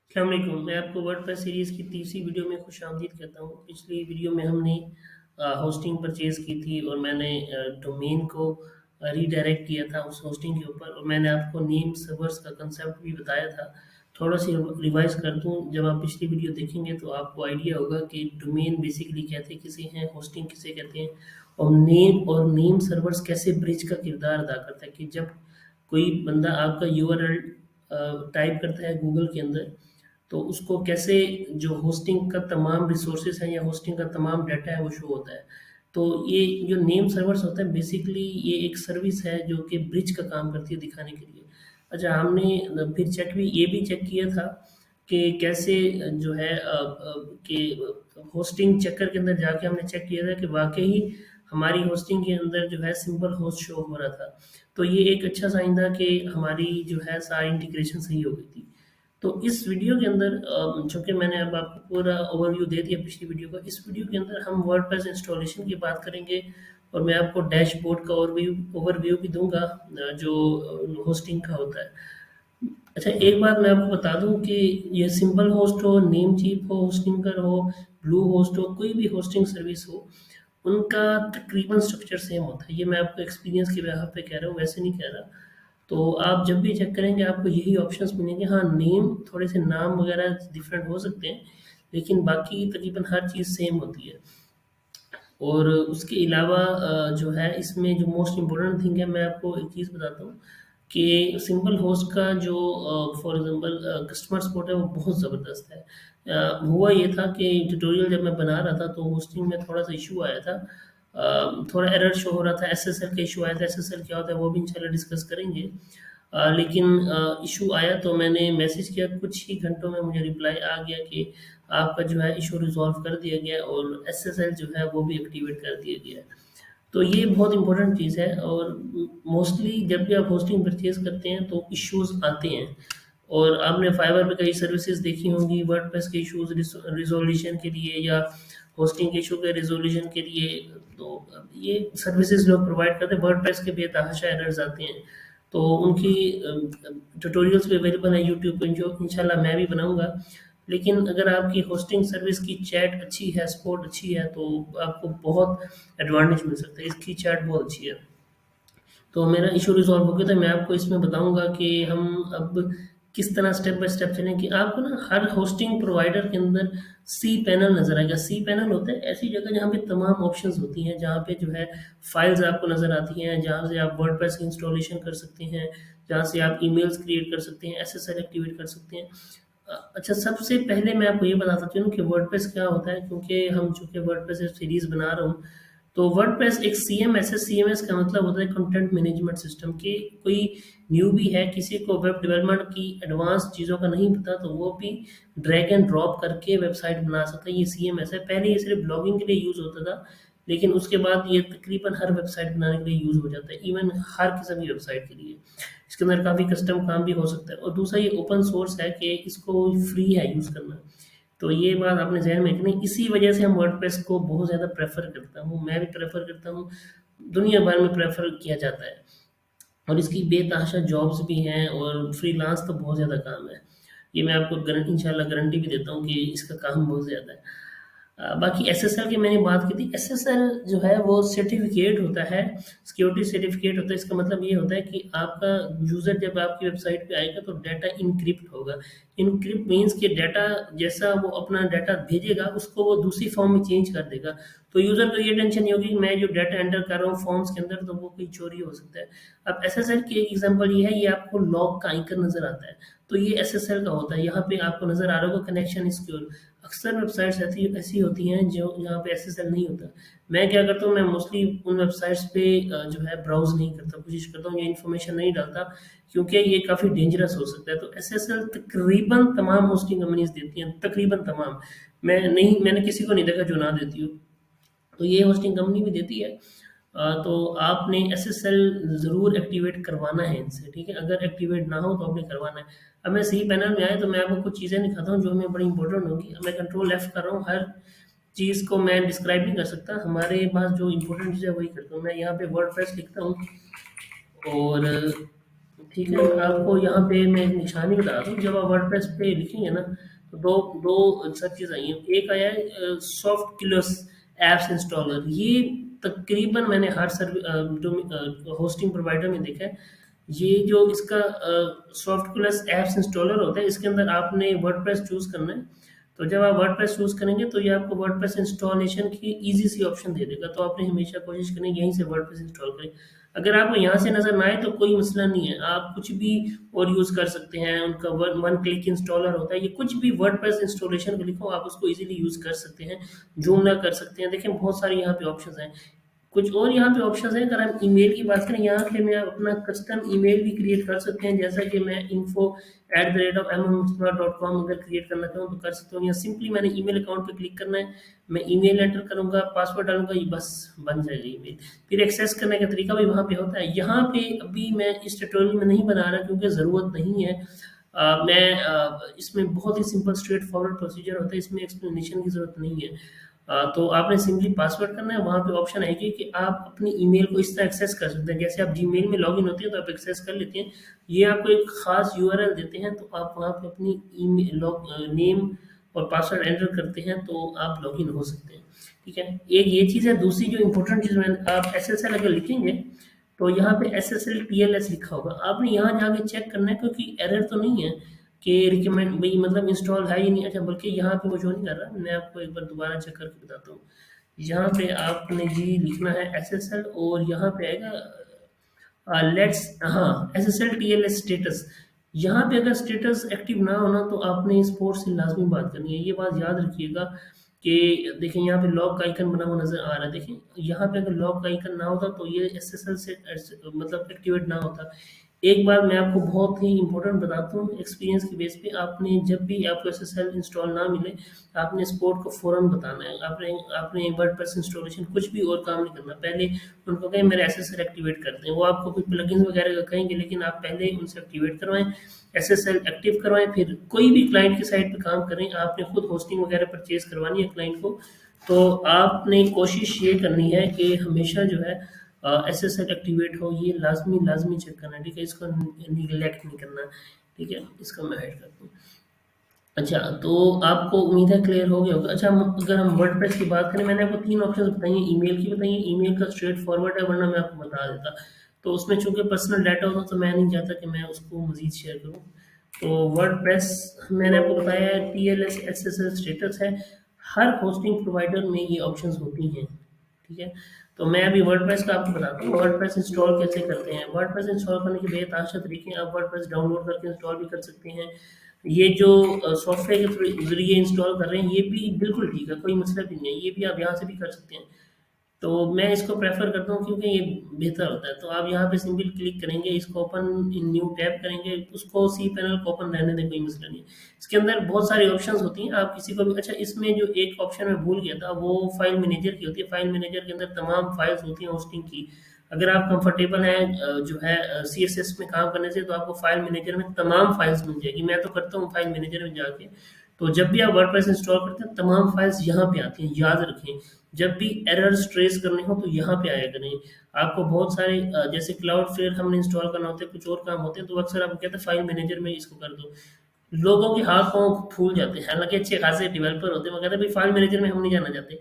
अस्सलाम वालेकुम। मैं आपको वर्डप्रेस सीरीज़ की तीसरी वीडियो में खुशामदीद कहता हूँ। पिछली वीडियो में हमने होस्टिंग परचेज़ की थी और मैंने डोमेन को रीडायरेक्ट किया था उस होस्टिंग के ऊपर, और मैंने आपको नेम सर्वर्स का कंसेप्ट भी बताया था। थोड़ा सी रिवाइज कर दूँ, जब आप पिछली वीडियो देखेंगे तो आपको आइडिया होगा कि डोमेन बेसिकली कहते किसे हैं, होस्टिंग किसे कहते हैं, और नेम सर्वर्स कैसे ब्रिज का किरदार अदा करता है। कि जब कोई बंदा आपका यूआरएल टाइप करता है गूगल के अंदर, तो उसको कैसे जो होस्टिंग का तमाम रिसोर्सेज हैं या होस्टिंग का तमाम डाटा है वो शो होता है। तो ये जो नेम सर्वर्स होता है बेसिकली ये एक सर्विस है जो कि ब्रिज का काम करती है दिखाने के लिए। अच्छा, हमने फिर ये भी चेक किया था कि कैसे जो है कि होस्टिंग चेकर के अंदर जाके हमने चेक किया था कि वाकई हमारी होस्टिंग के अंदर जो है सिंपल होस्ट शो हो रहा था। तो ये एक अच्छा साइन था कि हमारी जो है सारी इंटीग्रेशन सही हो गई थी। तो इस वीडियो के अंदर चूँकि मैंने अब आपको पूरा ओवरव्यू दे दिया पिछली वीडियो का, इस वीडियो के अंदर हम वर्डप्रेस इंस्टॉलेशन की बात करेंगे, और मैं आपको डैशबोर्ड का ओवरव्यू भी दूंगा जो होस्टिंग का होता है। अच्छा, एक बात मैं आपको बता दूं कि ये सिंपल होस्ट हो, नेम चीप हो, होस्टिंगर हो, ब्लू होस्ट हो, कोई भी होस्टिंग सर्विस हो, उनका तकरीबन स्ट्रक्चर सेम होता है। ये मैं आपको एक्सपीरियंस के बिहाफ पे कह रहा हूँ, वैसे नहीं कह रहा। तो आप जब भी चेक करेंगे आपको यही ऑप्शंस मिलेंगे। हाँ, नेम थोड़े से नाम वगैरह डिफरेंट हो सकते हैं, लेकिन बाकी तकरीबन हर चीज़ सेम होती है। और उसके अलावा जो है इसमें जो मोस्ट इम्पोर्टेंट थिंग है, मैं आपको एक चीज़ बताता हूँ कि सिंपल होस्ट का जो फॉर एग्जांपल कस्टमर सपोर्ट है वो बहुत ज़बरदस्त है। हुआ ये था कि ट्यूटोरियल जब मैं बना रहा था तो होस्टिंग में थोड़ा सा इशू आया था। थोड़ा एरर शो हो रहा था, एसएसएल का इशू आया था। एसएसएल क्या होता है वो भी इंशाल्लाह डिस्कस करेंगे। लेकिन इशू आया तो मैंने मैसेज किया, कुछ ही घंटों में मुझे रिप्लाई आ गया कि आपका जो है इशू रिजॉल्व कर दिया गया और एसएसएल जो है वो भी एक्टिवेट कर दिया गया है। तो ये बहुत इंपॉर्टेंट चीज़ है। और मोस्टली जब भी आप होस्टिंग परचेज करते हैं तो इश्यूज आते हैं, और आपने फाइवर पे कई सर्विसेज देखी होंगी वर्डप्रेस के इश्यूज रिजोल्यूशन के लिए या होस्टिंग के इशू के रिजोल्यूशन के लिए। तो ये सर्विसेज लोग प्रोवाइड करते हैं, वर्डप्रेस के बेतहाशा एरर्स आते हैं। तो उनकी ट्यूटोरियल्स भी अवेलेबल है यूट्यूब पे, जो इंशाल्लाह मैं भी बनाऊंगा। लेकिन अगर आपकी होस्टिंग सर्विस की चैट अच्छी है, सपोर्ट अच्छी है, तो आपको बहुत एडवांटेज मिल सकता है। इसकी चैट बहुत अच्छी है। तो मेरा इशू रिजॉल्व हो गया था। मैं आपको इसमें बताऊंगा कि हम अब किस तरह स्टेप बाय स्टेप चलें। कि आपको ना हर होस्टिंग प्रोवाइडर के अंदर सी पैनल नज़र आएगा। सी पैनल होता है ऐसी जगह जहाँ पे तमाम ऑप्शंस होती हैं, जहाँ पे जो है फाइल्स आपको नज़र आती हैं, जहाँ से आप वर्डप्रेस इंस्टॉलेशन कर सकते हैं, जहाँ से आप ईमेल्स क्रिएट कर सकते हैं, एसएसएल एक्टिवेट कर सकते हैं। अच्छा, सबसे पहले मैं आपको ये बताता चलूँ कि वर्डप्रेस क्या होता है, क्योंकि हम चूँकि वर्डप्रेस सीरीज़ बना रहा हूँ। तो वर्डप्रेस एक सीएमएस है। सीएमएस का मतलब होता है कंटेंट मैनेजमेंट सिस्टम। कि कोई न्यू भी है, किसी को वेब डेवलपमेंट की एडवांस चीज़ों का नहीं पता, तो वो भी ड्रैग एंड ड्रॉप करके वेबसाइट बना सकता है। ये सीएमएस है। पहले ये सिर्फ ब्लॉगिंग के लिए यूज़ होता था, लेकिन उसके बाद ये तकरीबन हर वेबसाइट बनाने के लिए यूज़ हो जाता है, इवन हर किस्म की वेबसाइट के लिए। इसके अंदर काफ़ी कस्टम काम भी हो सकता है। और दूसरा, ये ओपन सोर्स है कि इसको फ्री है यूज़ करना। तो ये बात आपने ज़हन में रखनी। इसी वजह से हम वर्डप्रेस को बहुत ज़्यादा प्रेफ़र करता हूँ, मैं भी प्रेफ़र करता हूँ, दुनिया भर में प्रेफ़र किया जाता है। और इसकी बेतहाशा जॉब्स भी हैं, और फ्रीलांस तो बहुत ज़्यादा काम है। ये मैं आपको इंशाल्लाह गारंटी भी देता हूँ कि इसका काम बहुत ज़्यादा है। बाकी एसएसएल की मैंने बात की थी। एसएसएल जो है वो सर्टिफिकेट होता है, सिक्योरिटी सर्टिफिकेट होता है। इसका मतलब ये होता है कि आपका यूज़र जब आपकी वेबसाइट पे आएगा तो डाटा इनक्रिप्ट होगा। इनक्रिप्ट मीन्स कि डाटा, जैसा वो अपना डाटा भेजेगा उसको वो दूसरी फॉर्म में चेंज कर देगा। तो यूज़र को ये टेंशन नहीं होगी कि मैं जो डाटा एंटर कर रहा हूँ फॉर्म्स के अंदर तो वो कोई चोरी हो सकता है। अब एसएसएल की एक एग्जांपल ये है, ये आपको लॉग का आइकन नज़र आता है, तो ये एसएसएल का होता है। यहाँ पे आपको नज़र आ रहा होगा कनेक्शन सिक्योर। अक्सर वेबसाइट्स ऐसी ऐसी होती हैं जो जहाँ पे एसएसएल नहीं होता। मैं क्या करता हूँ, मैं मोस्टली उन वेबसाइट्स पे जो है ब्राउज़ नहीं करता, कोशिश करता हूँ ये इन्फॉर्मेशन नहीं डालता, क्योंकि ये काफ़ी डेंजरस हो सकता है। तो एसएसएल तकरीबन तमाम होस्टिंग कंपनीज़ देती हैं, तकरीबन तमाम। मैंने किसी को नहीं देखा जो ना देती हो। तो ये होस्टिंग कंपनी भी देती है। तो आपने एसएसएल ज़रूर एक्टिवेट करवाना है इनसे, ठीक है? अगर एक्टिवेट ना हो तो आपने करवाना है। अब मैं सी पैनल में आया तो मैं आपको कुछ चीज़ें दिखाता हूँ जो हमें बड़ी इंपॉर्टेंट होगी। अब मैं कंट्रोल एफ कर रहा हूँ, हर चीज़ को मैं डिस्क्राइब नहीं कर सकता। हमारे पास जो इंपॉर्टेंट चीज़ है वही करता हूँ। मैं यहाँ पे वर्डप्रेस लिखता हूँ, और ठीक है, आपको यहाँ पे मैं एक निशानी बता दूँ, जब आप वर्डप्रेस पे लिखेंगे ना, तो दो दो सब चीज़ आई हैं। एक आया है सॉफ्ट क्लोज एप्स इंस्टॉलर। ये तकरीबन मैंने हर होस्टिंग प्रोवाइडर में देखा है। ये जो इसका सॉफ्ट क्लोज एप्स इंस्टॉलर होता है, इसके अंदर आपने वर्डप्रेस चूज़ करना है। तो जब आप वर्डप्रेस चूज़ करेंगे तो ये आपको वर्डप्रेस इंस्टॉलेशन की ईजी सी ऑप्शन दे देगा। तो आपने हमेशा कोशिश करें यहीं से वर्डप्रेस इंस्टॉल करें। अगर आपको यहाँ से नज़र ना आए तो कोई मसला नहीं है, आप कुछ भी और यूज़ कर सकते हैं। उनका वन वन क्लिक इंस्टॉलर होता है, ये कुछ भी वर्डप्रेस इंस्टॉलेशन को लिखो, आप उसको इजीली यूज़ कर सकते हैं, जूम ना कर सकते हैं। देखें बहुत सारे यहाँ पे ऑप्शंस हैं। कुछ और यहाँ पे ऑप्शंस हैं। अगर हम ईमेल की बात करें, यहाँ पे मैं अपना कस्टम ईमेल भी क्रिएट कर सकते हैं, जैसा कि मैं info@mm.com अगर क्रिएट करना चाहूँ तो कर सकता हूँ। या सिंपली मैंने ईमेल अकाउंट पे क्लिक करना है, मैं ईमेल एंटर करूँगा, पासवर्ड डालूंगा, ये बस बन जाएगा ईमेल। फिर एक्सेस करने का तरीका भी वहाँ पे होता है। यहाँ पे अभी मैं इस ट्यूटोरियल में नहीं बना रहा क्योंकि ज़रूरत नहीं है। इसमें बहुत ही सिंपल स्ट्रेट फॉरवर्ड प्रोसीजर होता है, इसमें एक्सप्लेनेशन की ज़रूरत नहीं है। तो आपने सिंपली पासवर्ड करना है, वहाँ पे ऑप्शन आएगी कि आप अपनी ईमेल को इस तरह एक्सेस कर सकते हैं, जैसे आप जीमेल में लॉगिन होते हैं तो आप एक्सेस कर लेते हैं। ये आपको एक खास यूआरएल देते हैं, तो आप वहाँ पे अपनी ईमेल नेम और पासवर्ड एंटर करते हैं तो आप लॉगिन हो सकते हैं। ठीक है, एक ये चीज़ है। दूसरी जो इम्पोर्टेंट चीज़, मैं आप एसएसएल अगर लिखेंगे तो यहाँ पे SSL TLS लिखा होगा, आपने यहाँ जाके चेक करना है, क्योंकि एरर तो नहीं है कि रिकमेंड भाई मतलब इंस्टॉल है ही नहीं। अच्छा, बल्कि यहाँ पे वो शो नहीं कर रहा, मैं आपको एक बार दोबारा चेक करके बताता हूँ। यहाँ पे आपने जी लिखना है SSL, और यहाँ पे आएगा लेट्स, हाँ, SSL TLS स्टेटस। यहाँ पे अगर स्टेटस एक्टिव ना होना तो आपने इस पोर्ट से लाजमी बात करनी है। ये बात याद रखिएगा कि देखें यहाँ पे लॉक का आइकन बना हुआ नजर आ रहा है, देखें यहाँ पे अगर लॉक का आइकन ना होता तो ये SSL से मतलब एक्टिवेट ना होता। एक बार मैं आपको बहुत ही इंपॉर्टेंट बताता हूँ एक्सपीरियंस की बेस पे, आपने जब भी आपको SSL इंस्टॉल ना मिले, आपने इस पोर्ट को फ़ौरन बताना है। आपने आपने वर्डप्रेस इंस्टॉलेशन कुछ भी और काम नहीं करना, पहले उनको कहें मेरा SSL एक्टिवेट कर दें। वो आपको कुछ प्लगइन्स वगैरह का कहेंगे, लेकिन आप पहले उनसे एक्टिवेट करवाएं, SSL एक्टिव करवाएं। फिर कोई भी क्लाइंट की साइट पे काम करें, आपने खुद होस्टिंग वगैरह परचेज करवानी है क्लाइंट को, तो आपने कोशिश ये करनी है कि हमेशा जो है SSL एक्टिवेट हो, ये लाजमी लाजमी चेक करना है। ठीक है, इसको निगलेक्ट नहीं करना। ठीक है, इसको मैं ऐड करता हूँ। अच्छा, तो आपको उम्मीद है क्लियर हो गया होगा। अच्छा, अगर हम वर्डप्रेस की बात करें, मैंने आपको 3 ऑप्शंस बताई हैं, ईमेल की बताई है। ईमेल का स्ट्रेट फॉरवर्ड है, वरना मैं आपको बता देता। तो उसमें चूंकि पर्सनल डाटा होता तो मैं नहीं चाहता कि मैं उसको मज़ीद शेयर करूँ। तो वर्डप्रेस मैंने आपको बताया है, TLS SSL स्टेटस है। हर होस्टिंग प्रोवाइडर में ये ऑप्शंस होती हैं। ठीक है, तो मैं अभी वर्डप्रेस का आपको बताता हूँ वर्डप्रेस इंस्टॉल कैसे करते हैं। वर्डप्रेस इंस्टॉल करने के बेतहाशा तरीके हैं। आप वर्डप्रेस डाउनलोड करके इंस्टॉल भी कर सकते हैं। ये जो सॉफ्टवेयर के जरिए इंस्टॉल कर रहे हैं, ये भी बिल्कुल ठीक है, कोई मसला भी नहीं है, ये भी आप यहाँ से भी कर सकते हैं। तो मैं इसको प्रेफर करता हूँ क्योंकि ये बेहतर होता है। तो आप यहाँ पे सिंपल क्लिक करेंगे, इसको ओपन इन न्यू टैब करेंगे, उसको सी पैनल को ओपन रहने दें, कोई मसला नहीं है। इसके अंदर बहुत सारी ऑप्शंस होती हैं, आप किसी को भी। अच्छा, इसमें जो एक ऑप्शन मैं भूल गया था, वो फाइल मैनेजर की होती है। फाइल मैनेजर के अंदर तमाम फाइल्स होती हैं होस्टिंग की। अगर आप कंफर्टेबल हैं जो है CSS में काम करने से, तो आपको फाइल मैनेजर में तमाम फाइल्स मिल जाएगी। मैं तो करता हूँ फाइल मैनेजर में जाके। तो जब भी आप वर्डप्रेस इंस्टॉल करते हैं, तमाम फाइल्स यहाँ पे आती हैं, याद रखें। जब भी एरर्स ट्रेस करने हो तो यहाँ पे आया करें। आपको बहुत सारे जैसे क्लाउड फ्लेयर हमने इंस्टॉल करना होता है, कुछ और काम होते हैं, तो अक्सर आपको कहते हैं फाइल मैनेजर में इसको कर दो। लोगों के हाथ पाँव फूल जाते हैं, हालांकि अच्छे खासे डेवलपर होते हैं, वो कहते हैं भाई फाइल मैनेजर में हम नहीं जाना चाहते।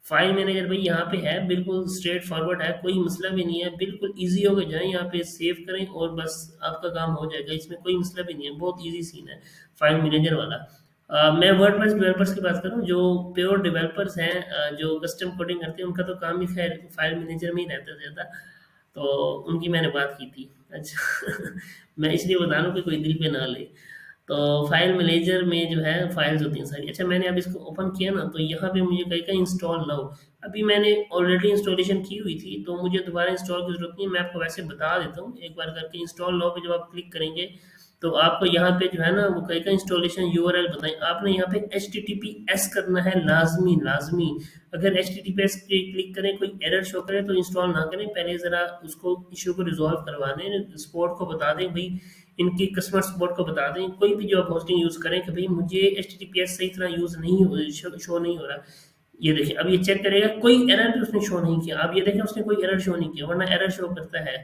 फाइल मैनेजर भाई यहाँ पे है, बिल्कुल स्ट्रेट फॉरवर्ड है, कोई मसला भी नहीं है, बिल्कुल इजी हो के जाएं, यहाँ पे सेव करें और बस आपका काम हो जाएगा। इसमें कोई मसला भी नहीं है, बहुत इजी सीन है फाइल मैनेजर वाला। मैं वर्डप्रेस डेवलपर्स की बात करूँ, जो प्योर डेवलपर्स हैं, जो कस्टम कोडिंग करते हैं, उनका तो काम ही खैर फाइल मैनेजर में ही रहता है ज़्यादा। तो उनकी मैंने बात की थी। अच्छा मैं इसलिए बता रहा हूँ कि कोई दिल पे ना ले। तो फाइल मैनेजर में जो है फाइल्स होती हैं सारी। अच्छा, मैंने अब इसको ओपन किया ना, तो यहाँ पे मुझे कहीं का इंस्टॉल ना हो। अभी मैंने ऑलरेडी इंस्टॉलेशन की हुई थी, तो मुझे दोबारा इंस्टॉल की जरूरत नहीं है। मैं आपको वैसे बता देता हूँ एक बार करके। इंस्टॉल नाउ पे जब आप क्लिक करेंगे, तो आपको यहाँ पे जो है ना वो कहीं का इंस्टॉलेशन URL बताएं। आपने यहाँ पे HTTPS करना है, लाजमी लाजमी। अगर HTTPS क्लिक करें, कोई एरर शो करे, तो इंस्टॉल ना करें, पहले ज़रा उसको इशू को रिजॉल्व करवा दें, सपोर्ट को बता दें भाई, इनकी कस्टमर सपोर्ट को बता दें। कोई भी जो आप होस्टिंग यूज़ करें कि भाई मुझे HTTPS सही तरह यूज़ नहीं हो, शो नहीं हो रहा। ये देखिए, अब ये चेक करेगा, कोई एरर भी उसने शो नहीं किया। अब ये देखें, उसने कोई एरर शो नहीं किया, वरना एरर शो करता है।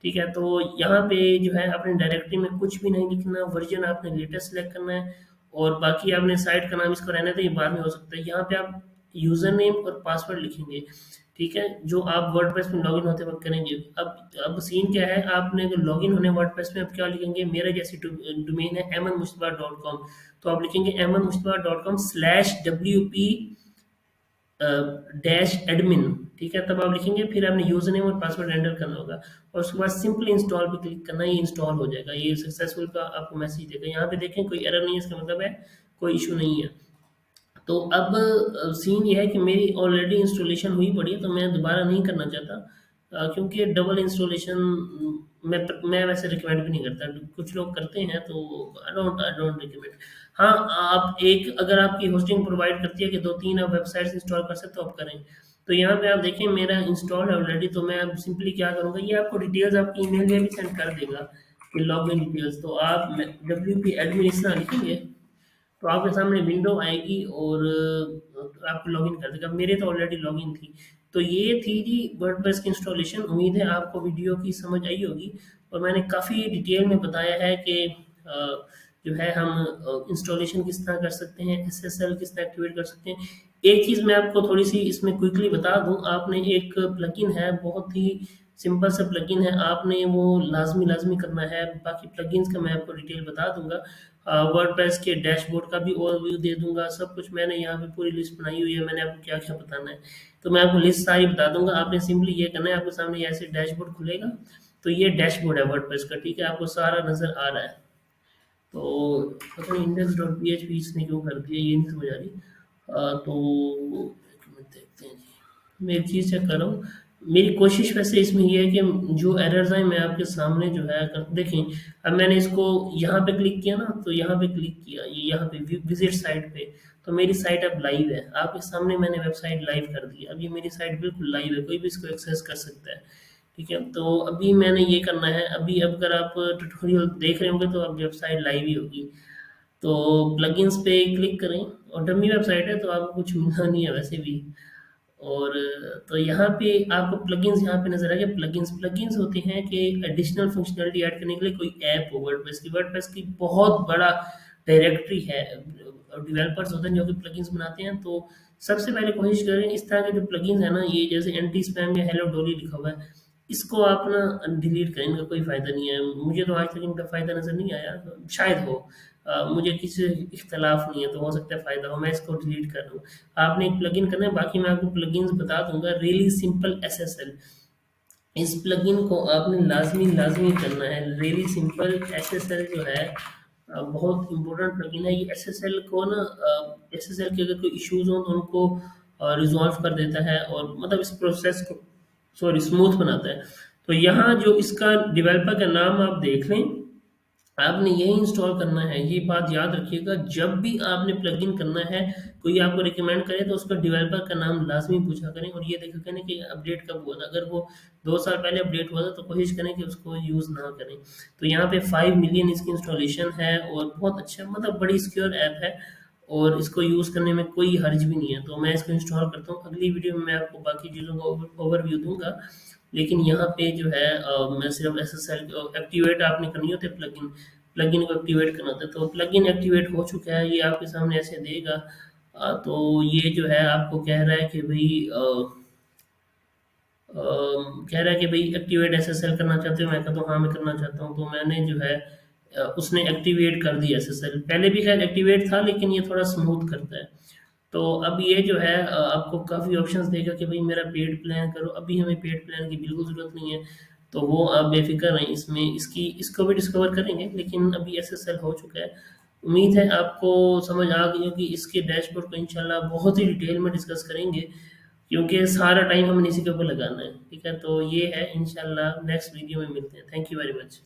ठीक है, तो यहाँ पे जो है अपने डायरेक्टरी में कुछ भी नहीं लिखना, वर्जन आपने लेटेस्ट सेलेक्ट करना है, और बाकी आपने साइट का नाम इसको रहने दें, ये बाद में हो सकता है। यहाँ पे आप यूजर नेम और पासवर्ड लिखेंगे, ठीक है, जो आप वर्डप्रेस में लॉगिन होते वक्त करेंगे। अब सीन क्या है, आपने अगर लॉगिन होने वर्डप्रेस में, अब क्या लिखेंगे, मेरा जैसे डोमेन है amanmustafa.com, तो आप लिखेंगे amanmustafa.com/wp डैश एडमिन, ठीक है, तब आप लिखेंगे, फिर आपने यूजर नेम और पासवर्ड एंटर करना होगा, और उसके बाद सिंपली इंस्टॉल पे क्लिक करना है, ये इंस्टॉल हो जाएगा, ये सक्सेसफुल का आपको मैसेज देगा। यहाँ पे देखें कोई एरर नहीं है, इसका मतलब है कोई इशू नहीं है। तो अब सीन ये है कि मेरी ऑलरेडी इंस्टॉलेशन हुई पड़ी है, तो मैं दोबारा नहीं करना चाहता, क्योंकि डबल इंस्टॉलेशन मैं वैसे रिकमेंड भी नहीं करता, कुछ लोग करते हैं, तो आई डोंट रिकमेंड। हाँ, आप एक, अगर आपकी होस्टिंग प्रोवाइड करती है कि दो तीन आप वेबसाइट्स इंस्टॉल कर सकते हो, आप करें। तो यहाँ पे आप देखें मेरा इंस्टॉल है ऑलरेडी, तो मैं अब सिंपली क्या करूँगा, ये आपको डिटेल्स आपकी ईमेल में भी सेंड कर देगा कि लॉगिन डिटेल्स, तो आप WP एडमिन इस तरह लिखेंगे, तो आपके सामने विंडो आएगी और आपको लॉगिन कर देगा। मेरे तो ऑलरेडी लॉगिन थी। तो ये थी जी वर्डप्रेस की इंस्टॉलेशन। उम्मीद है आपको वीडियो की समझ आई होगी, और मैंने काफ़ी डिटेल में बताया है कि जो है हम इंस्टॉलेशन किस तरह कर सकते हैं, SSL किस तरह एक्टिवेट कर सकते हैं। एक चीज़ मैं आपको थोड़ी सी इसमें क्विकली बता दूं, आपने एक प्लगइन है, बहुत ही सिंपल सा प्लगइन है, आपने वो लाजमी लाजमी करना है। बाकी प्लगइन्स का मैं आपको डिटेल बता दूंगा, वर्डप्रेस के डैशबोर्ड का भी ओवरव्यू दे दूंगा, सब कुछ मैंने यहाँ पे पूरी लिस्ट बनाई हुई है, मैंने आपको क्या क्या बताना है, तो मैं आपको लिस्ट सारी बता दूंगा। आपने सिंपली ये करना है, आपके सामने ऐसे डैशबोर्ड खुलेगा, तो ये डैशबोर्ड है वर्डप्रेस का, ठीक है, आपको सारा नजर आ रहा है। तो पता नहीं index.php इसने क्यों कर दिया, ये नहीं समझ आ रही। तो एक मिनट देखते हैं जी, मैं एक चीज़ चेक कर रहा हूँ। मेरी कोशिश वैसे इसमें ये है कि जो एरर्स आए मैं आपके सामने जो है देखें। अब मैंने इसको यहाँ पे क्लिक किया ना, तो यहाँ पे क्लिक किया, ये यहाँ पे विजिट साइट पे, तो मेरी साइट अब लाइव है, आपके सामने मैंने वेबसाइट लाइव कर दी। अब ये मेरी साइट बिल्कुल लाइव है, कोई भी इसको एक्सेस कर सकता है, ठीक है। तो अभी मैंने ये करना है, अभी अब अगर आप ट्यूटोरियल देख रहे होंगे तो अब वेबसाइट लाइव ही होगी। तो प्लगइन्स पे क्लिक करें, और डमी वेबसाइट है तो आपको कुछ मिलना नहीं है वैसे भी। और तो यहाँ पे आपको प्लगइन्स यहाँ पे नजर आ गया। प्लगइन्स प्लगइन्स होते हैं कि एडिशनल फंक्शनलिटी ऐड करने के लिए कोई ऐप हो, वर्डप्रेस की बहुत बड़ा डायरेक्टरी है, डेवलपर्स होते हैं जो कि प्लगइन्स बनाते हैं। तो सबसे पहले कोशिश करें, इस तरह के जो प्लगइन्स है ना, ये जैसे एंटी स्पैम या हेलो डॉली लिखा हुआ है, इसको आप ना डिलीट करें, इनका कोई फ़ायदा नहीं है। मुझे तो आज तक इनका फ़ायदा नज़र नहीं आया, शायद हो, मुझे किसी इख्तलाफ नहीं है, तो हो सकता है फ़ायदा हो, मैं इसको डिलीट कर दूँ। आपने एक प्लगइन करना है, बाकी मैं आपको प्लगइन्स बता दूंगा। रियली सिंपल SSL, इस प्लगइन को आपने लाजमी लाजमी करना है। रियली सिंपल SSL जो है बहुत इंपॉर्टेंट प्लगइन है। ये SSL को ना, SSL के अगर कोई इश्यूज हो तो उनको रिजॉल्व कर देता है, और मतलब इस प्रोसेस को सॉरी स्मूथ बनाता है। तो यहाँ जो इसका डेवलपर का नाम आप देख लें, आपने यही इंस्टॉल करना है। ये बात याद रखिएगा, जब भी आपने प्लगइन करना है, कोई आपको रिकमेंड करे तो उसका डेवलपर का नाम लाजमी पूछा करें, और ये देखा करें कि अपडेट कब हुआ था। अगर वो 2 साल पहले अपडेट हुआ था तो कोशिश करें कि उसको यूज़ ना करें। तो यहाँ पे 5 मिलियन इसकी इंस्टॉलेशन है, और बहुत अच्छा, मतलब बड़ी सिक्योर ऐप है, और इसको यूज़ करने में कोई हर्ज भी नहीं है। तो मैं इसको इंस्टॉल करता हूँ, अगली वीडियो में मैं आपको बाकी चीज़ों का ओवरव्यू दूंगा। लेकिन यहाँ पे जो है मैं सिर्फ SSL एक्टिवेट आपने करनी होती है, प्लगइन को एक्टिवेट करना होता है। तो प्लगइन एक्टिवेट हो चुका है, ये आपके सामने ऐसे देगा। तो ये जो है आपको कह रहा है कि भाई कह रहा है कि भाई एक्टिवेट SSL करना चाहते हो, मैं कहता हूँ हाँ मैं करना चाहता हूँ। तो मैंने जो है उसने एक्टिवेट कर दिया SSL, पहले भी खैर एक्टिवेट था लेकिन ये थोड़ा स्मूथ करता है। तो अब ये जो है आपको काफ़ी ऑप्शंस देगा कि भाई मेरा पेड प्लान करो। अभी हमें पेड प्लान की बिल्कुल ज़रूरत नहीं है, तो वो आप बेफिक्र रहें, इसमें इसको भी डिस्कवर करेंगे। लेकिन अभी SSL हो चुका है। उम्मीद है आपको समझ आ गई होगी। इसके डैशबोर्ड को इंशाल्लाह बहुत ही डिटेल में डिस्कस करेंगे, क्योंकि सारा टाइम हमने इसी के ऊपर लगाना है, ठीक है। तो ये है, इंशाल्लाह नेक्स्ट वीडियो में मिलते हैं। Thank you very much.